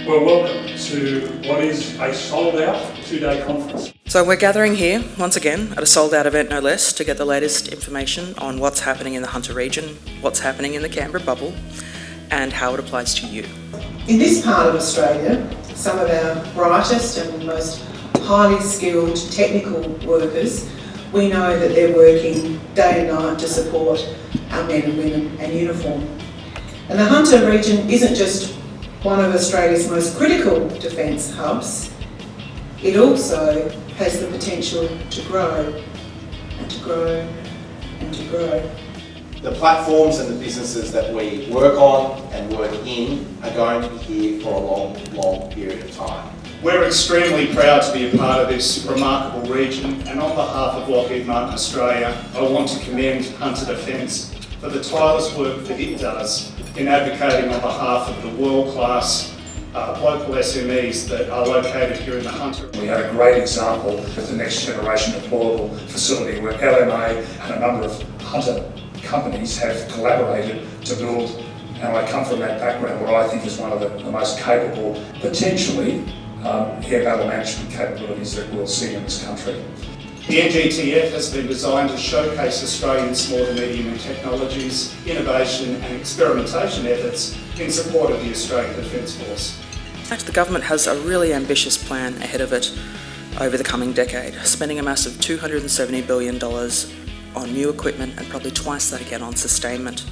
Well, welcome to what is a sold-out two-day conference. So we're gathering here, once again, at a sold-out event no less, to get the latest information on what's happening in the Hunter region, what's happening in the Canberra bubble, and how it applies to you. In this part of Australia, some of our brightest and most highly skilled technical workers, we know that they're working day and night to support our men and women in uniform. And the Hunter region isn't just one of Australia's most critical defence hubs, it also has the potential to grow and to grow and to grow. The platforms and the businesses that we work on and work in are going to be here for a long, long period of time. We're extremely proud to be a part of this remarkable region, and on behalf of Lockheed Martin Australia, I want to commend Hunter Defence for the tireless work that it does in advocating on behalf of the world-class local SMEs that are located here in the Hunter. We had a great example with the next generation deployable facility where LMA and a number of Hunter companies have collaborated to build, and I come from that background, what I think is one of the most capable, potentially, air battle management capabilities that we'll see in this country. The NGTF has been designed to showcase Australian small to medium technologies, innovation and experimentation efforts in support of the Australian Defence Force. In fact, the government has a really ambitious plan ahead of it over the coming decade, spending a massive $270 billion on new equipment and probably twice that again on sustainment.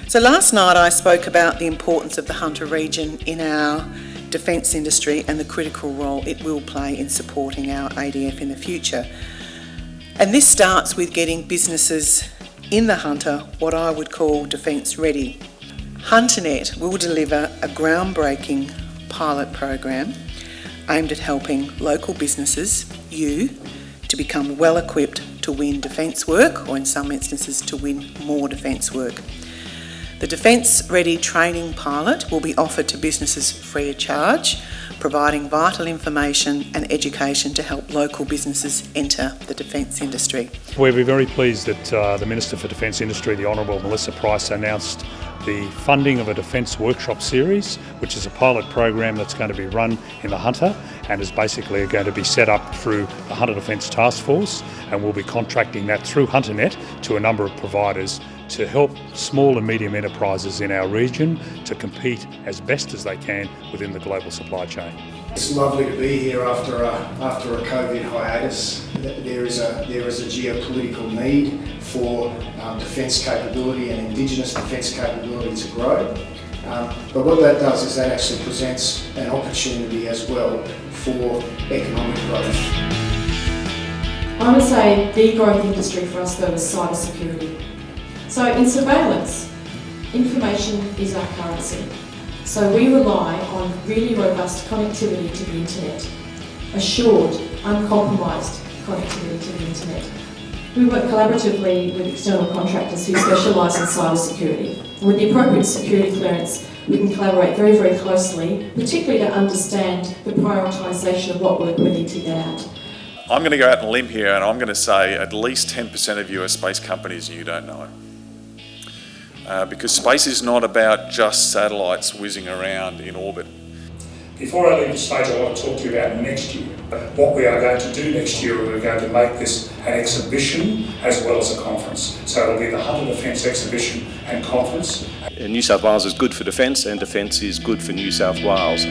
So last night I spoke about the importance of the Hunter region in our defence industry and the critical role it will play in supporting our ADF in the future. And this starts with getting businesses in the Hunter what I would call defence ready. HunterNet will deliver a groundbreaking pilot program aimed at helping local businesses, you, to become well equipped to win defence work, or in some instances to win more defence work. The Defence Ready Training Pilot will be offered to businesses free of charge, providing vital information and education to help local businesses enter the defence industry. We're very pleased that the Minister for Defence Industry, the Honourable Melissa Price, announced the funding of a Defence Workshop Series, which is a pilot program that's going to be run in the Hunter and is basically going to be set up through the Hunter Defence Task Force, and we'll be contracting that through HunterNet to a number of providers to help small and medium enterprises in our region to compete as best as they can within the global supply chain. It's lovely to be here after a COVID hiatus. There is a geopolitical need for defence capability and Indigenous defence capability to grow. But what that does is that actually presents an opportunity as well for economic growth. I would say the growth industry for us though is cyber security. So in surveillance, information is our currency. So we rely on really robust connectivity to the internet, assured, uncompromised connectivity to the internet. We work collaboratively with external contractors who specialise in cyber security. And with the appropriate security clearance, we can collaborate very, very closely, particularly to understand the prioritisation of what work we need to get out. I'm going to go out on a limb here and I'm going to say at least 10% of you are space companies and you don't know it. Because space is not about just satellites whizzing around in orbit. Before I leave the stage, I want to talk to you about next year. What we are going to do next year, we're going to make this an exhibition as well as a conference. So it'll be the Hunter Defence Exhibition and Conference. New South Wales is good for defence and defence is good for New South Wales.